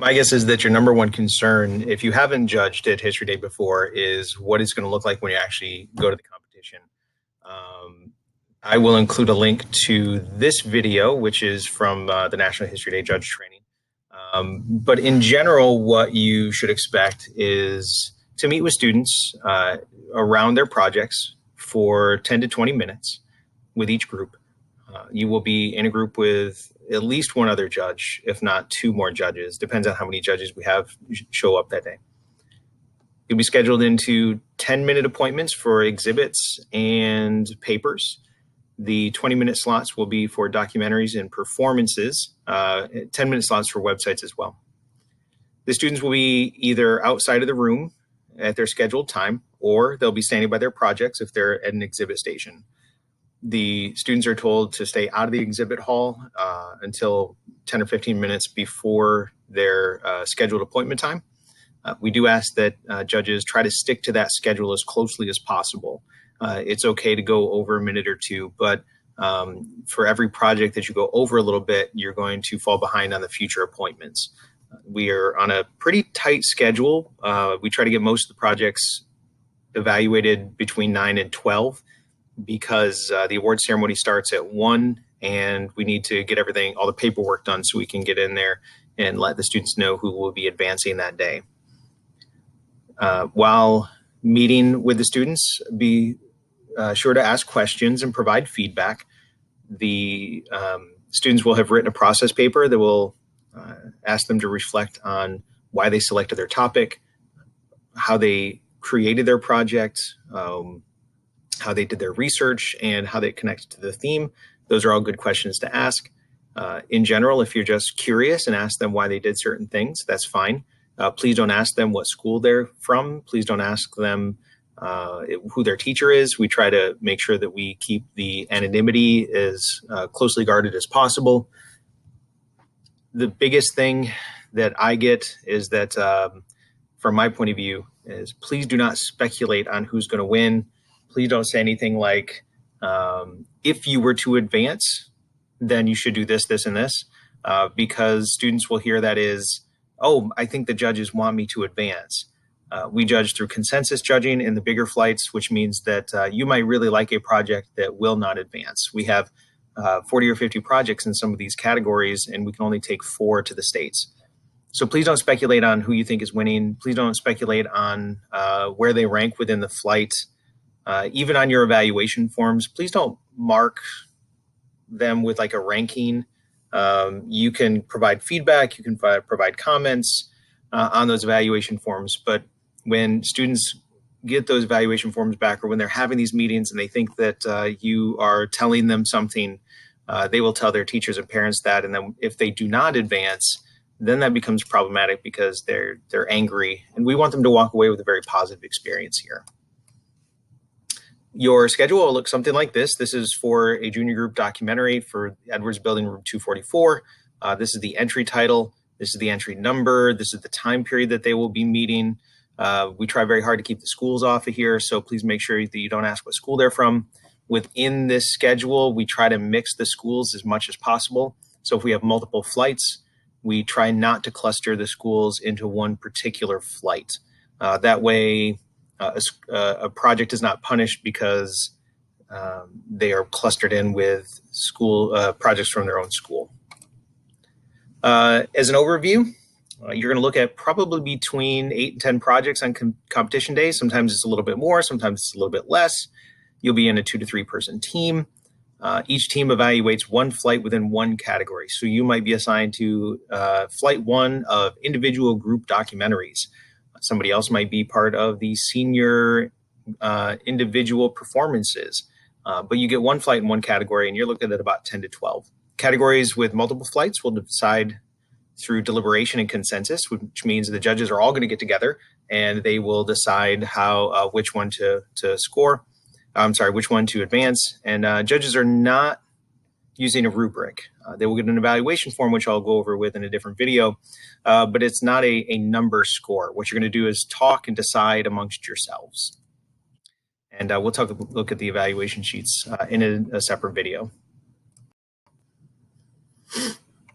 My guess is that your number one concern, if you haven't judged at History Day before, is what it's going to look like when you actually go to the competition. I will include a link to this video, which is from the National History Day Judge Training. But in general, what you should expect is to meet with students around their projects for 10 to 20 minutes with each group. You will be in a group with at least one other judge, if not two more judges. Depends on how many judges we have show up that day. You'll be scheduled into 10-minute appointments for exhibits and papers. The 20-minute slots will be for documentaries and performances, 10-minute slots for websites as well. The students will be either outside of the room at their scheduled time, or they'll be standing by their projects if they're at an exhibit station. The students are told to stay out of the exhibit hall until 10 or 15 minutes before their scheduled appointment time. We do ask that judges try to stick to that schedule as closely as possible. It's okay to go over a minute or two, but for every project that you go over a little bit, you're going to fall behind on the future appointments. We are on a pretty tight schedule. We try to get most of the projects evaluated between 9 and 12 because the award ceremony starts at 1 and we need to get all the paperwork done so we can get in there and let the students know who will be advancing that day. While meeting with the students, be sure to ask questions and provide feedback. The students will have written a process paper that will ask them to reflect on why they selected their topic, how they created their project, how they did their research, and how they connected to the theme. Those are all good questions to ask. In general, if you're just curious and ask them why they did certain things, that's fine. Please don't ask them what school they're from. Please don't ask them who their teacher is. We try to make sure that we keep the anonymity as closely guarded as possible. The biggest thing that I get is that, from my point of view, is please do not speculate on who's going to win. Please don't say anything like, if you were to advance, then you should do this, this, and this, because students will hear that is, oh, I think the judges want me to advance. We judge through consensus judging in the bigger flights, which means that you might really like a project that will not advance. We have 40 or 50 projects in some of these categories, and we can only take 4 to the states. So please don't speculate on who you think is winning. Please don't speculate on where they rank within the flight. Even on your evaluation forms, please don't mark them with like a ranking. You can provide feedback, you can provide comments on those evaluation forms, but when students get those evaluation forms back or when they're having these meetings and they think that you are telling them something, they will tell their teachers and parents that, and then if they do not advance, then that becomes problematic because they're angry, and we want them to walk away with a very positive experience here. Your schedule will look something like this. This is for a junior group documentary for Edwards Building Room 244. This is the entry title. This is the entry number. This is the time period that they will be meeting. We try very hard to keep the schools off of here, so please make sure that you don't ask what school they're from. Within this schedule, we try to mix the schools as much as possible. So if we have multiple flights, we try not to cluster the schools into one particular flight. That way, a project is not punished because they are clustered in with school projects from their own school. As an overview, you're going to look at probably between 8 and 10 projects on competition days. Sometimes it's a little bit more, sometimes it's a little bit less. You'll be in a 2 to 3 person team. Each team evaluates one flight within one category. So you might be assigned to flight 1 of individual group documentaries. Somebody else might be part of the senior individual performances. But you get one flight in one category, and you're looking at about 10 to 12. Categories with multiple flights will decide through deliberation and consensus, which means the judges are all going to get together and they will decide how which one to score. Which one to advance. And judges are not using a rubric. They will get an evaluation form, which I'll go over with in a different video, but it's not a number score. What you're going to do is talk and decide amongst yourselves. And we'll look at the evaluation sheets in a separate video.